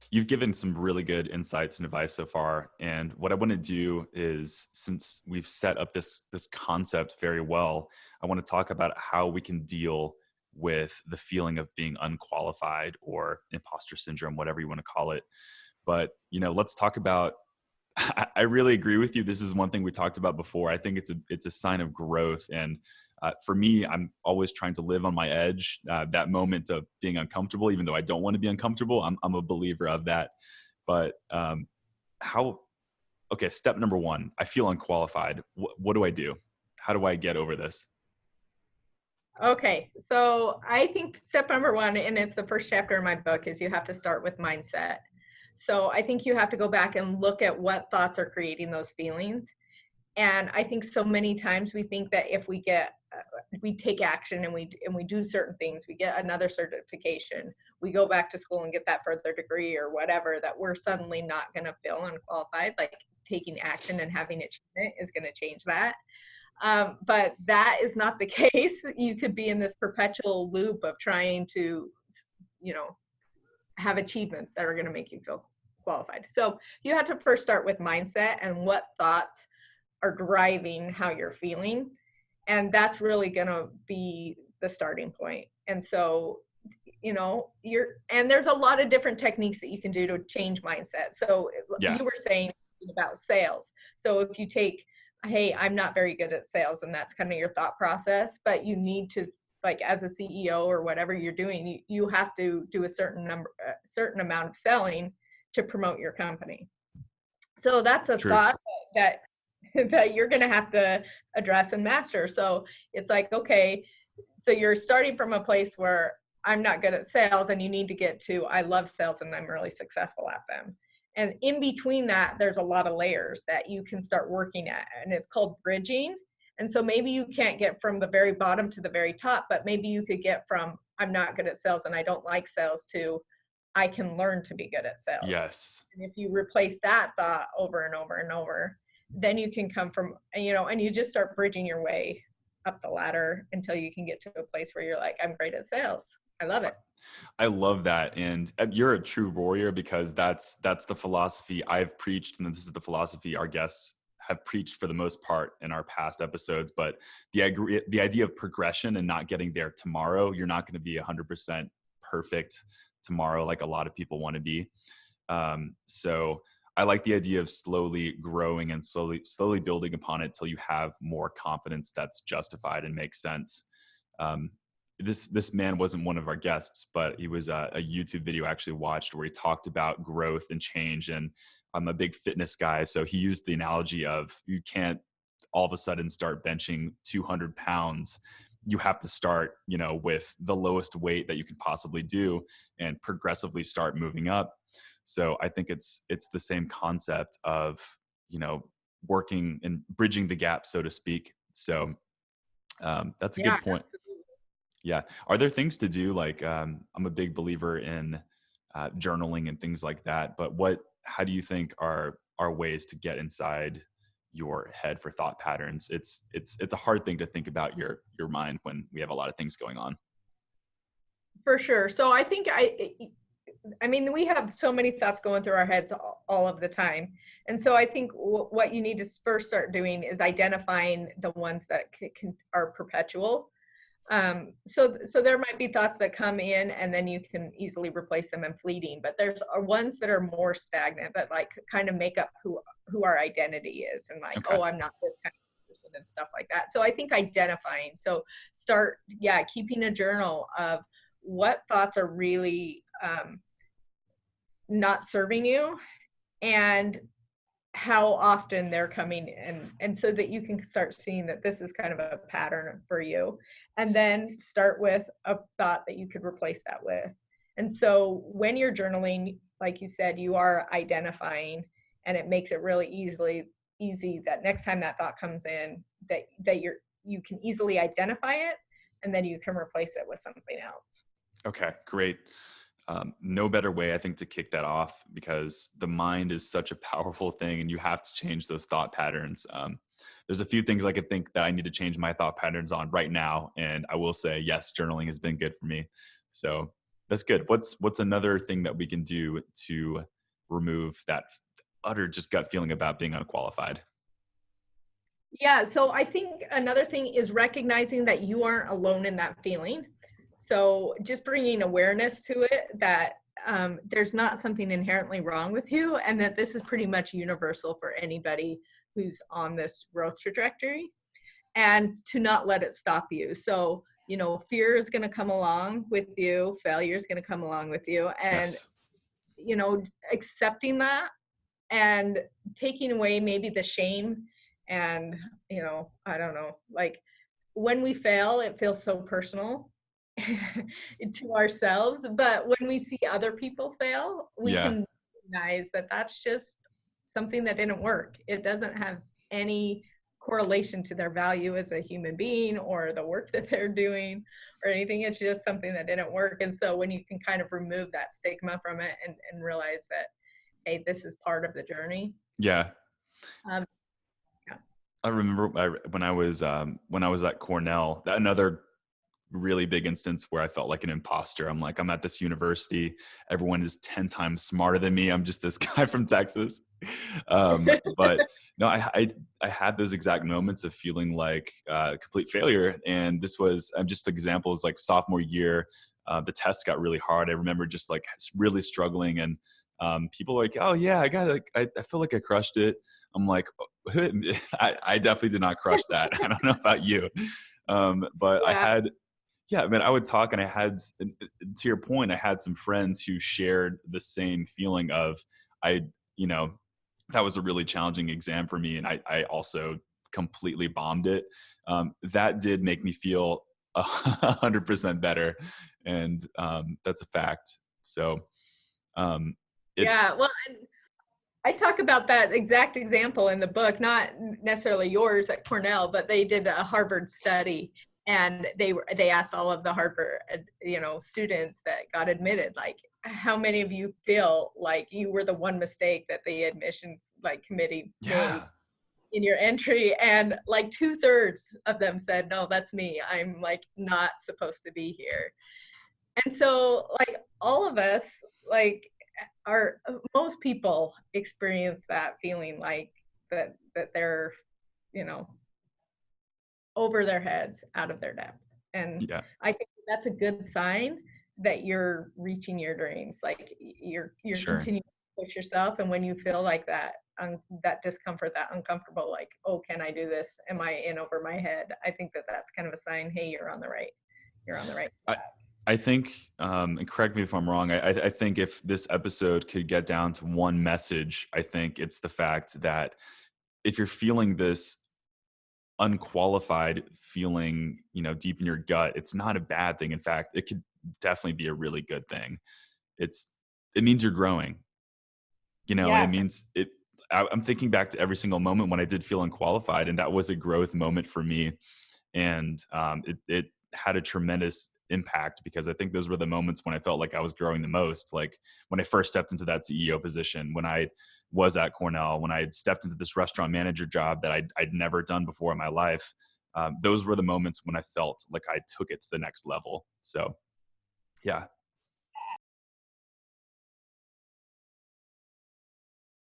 You've given some really good insights and advice so far. And what I want to do is, since we've set up this concept very well, I want to talk about how we can deal with the feeling of being unqualified or imposter syndrome, whatever you want to call it. But, let's talk about I really agree with you. This is one thing we talked about before. I think it's a sign of growth, and for me, I'm always trying to live on my edge. That moment of being uncomfortable, even though I don't want to be uncomfortable, I'm a believer of that. But how? Okay, step number one. I feel unqualified. What do I do? How do I get over this? Okay, so I think step number one, and it's the first chapter in my book, is you have to start with mindset. So I think you have to go back and look at what thoughts are creating those feelings. And I think so many times we think that if we take action and we do certain things, we get another certification, we go back to school and get that further degree or whatever, that we're suddenly not going to feel unqualified. Like taking action and having achievement is going to change that. But that is not the case. You could be in this perpetual loop of trying to, you know, have achievements that are going to make you feel qualified. So you have to first start with mindset and what thoughts are driving how you're feeling. And that's really going to be the starting point. And so, and there's a lot of different techniques that you can do to change mindset. So Yeah, you were saying about sales. So if you take, hey, I'm not very good at sales, and that's kind of your thought process, but you need to, like, as a CEO or whatever you're doing, you have to do a certain amount of selling to promote your company. So that's a truth. thought that that you're going to have to address and master. So it's like, okay, so you're starting from a place where I'm not good at sales, and you need to get to, I love sales and I'm really successful at them. And in between that, there's a lot of layers that you can start working at, and it's called bridging. And so maybe you can't get from the very bottom to the very top, but maybe you could get from, I'm not good at sales and I don't like sales, to I can learn to be good at sales. Yes. And if you replace that thought over and over and over, then you can come from, and you just start bridging your way up the ladder until you can get to a place where you're like, I'm great at sales. I love it. I love that. And you're a true warrior, because that's the philosophy I've preached. And this is the philosophy our guests have preached for the most part in our past episodes. But the idea of progression and not getting there tomorrow, you're not going to be 100% perfect tomorrow, like a lot of people want to be. So I like the idea of slowly growing and slowly building upon it till you have more confidence that's justified and makes sense. This man wasn't one of our guests, but he was a YouTube video I actually watched where he talked about growth and change. And I'm a big fitness guy, so he used the analogy of, you can't all of a sudden start benching 200 pounds. You have to start, with the lowest weight that you can possibly do and progressively start moving up. So I think it's the same concept of, working and bridging the gap, so to speak. So that's a Yeah, good point. absolutely. Yeah. Are there things to do? Like, I'm a big believer in journaling and things like that. But how do you think are ways to get inside your head for thought patterns? It's a hard thing to think about your mind when we have a lot of things going on. For sure. So I think I mean, we have so many thoughts going through our heads all of the time. And so I think what you need to first start doing is identifying the ones that are perpetual. So there might be thoughts that come in and then you can easily replace them and fleeting, but there's ones that are more stagnant, that like kind of make up who our identity is, and like, Okay. oh, I'm not this kind of person and stuff like that. So I think identifying, so keeping a journal of what thoughts are really not serving you, and how often they're coming in, and so that you can start seeing that this is kind of a pattern for you, and then start with a thought that you could replace that with. And so when you're journaling, like you said, you are identifying, and it makes it really easy that next time that thought comes in, that you can easily identify it, and then you can replace it with something else. Okay, great. No better way, I think, to kick that off, because the mind is such a powerful thing and you have to change those thought patterns. There's a few things I could think that I need to change my thought patterns on right now. And I will say, yes, journaling has been good for me. So that's good. What's another thing that we can do to remove that utter just gut feeling about being unqualified? Yeah, so I think another thing is recognizing that you aren't alone in that feeling. So just bringing awareness to it that there's not something inherently wrong with you, and that this is pretty much universal for anybody who's on this growth trajectory, and to not let it stop you. So, fear is going to come along with you, failure is going to come along with you, and, Yes. accepting that and taking away maybe the shame and I don't know, like when we fail it feels so personal to ourselves, but when we see other people fail we Yeah. can recognize that that's just something that didn't work. It doesn't have any correlation to their value as a human being or the work that they're doing or anything. It's just something that didn't work. And so when you can kind of remove that stigma from it and realize that, hey, this is part of the journey. Yeah. Um, yeah. I remember when I was at Cornell, another really big instance where I felt like an imposter. I'm like, I'm at this university. Everyone is 10 times smarter than me. I'm just this guy from Texas. But no, I had those exact moments of feeling like complete failure. And this was just examples like sophomore year, the test got really hard. I remember just like really struggling, and people were like, oh yeah, I feel like I crushed it. I'm like, I definitely did not crush that. I don't know about you. But I Yeah. had, yeah, I mean, I would talk, and I had, to your point, I had some friends who shared the same feeling of, I, you know, that was a really challenging exam for me, and I also completely bombed it. That did make me feel 100% better, and that's a fact. So um, it's Yeah. Well, and I talk about that exact example in the book, not necessarily yours at Cornell, but they did a Harvard study, and they asked all of the Harvard, students that got admitted, like, how many of you feel like you were the one mistake that the admissions like committee made yeah, in your entry? And like 2/3 of them said, no, that's me. I'm like not supposed to be here. And so like all of us, like, are most people experience that feeling like that they're, you know, over their heads, out of their depth. And yeah, I think that's a good sign that you're reaching your dreams. Like you're sure. continuing to push yourself, and when you feel like that that discomfort, that uncomfortable, like, oh, can I do this? Am I in over my head? I think that that's kind of a sign, hey, you're on the right I path. I think, and correct me if I'm wrong. I think if this episode could get down to one message, I think it's the fact that if you're feeling this unqualified feeling, deep in your gut, it's not a bad thing. In fact, it could definitely be a really good thing. It's it means you're growing, and it Yeah. means it. I'm thinking back to every single moment when I did feel unqualified, and that was a growth moment for me, and it had a tremendous impact, because I think those were the moments when I felt like I was growing the most. Like when I first stepped into that CEO position, when I was at Cornell, when I had stepped into this restaurant manager job that I'd never done before in my life. Those were the moments when I felt like I took it to the next level. So, yeah.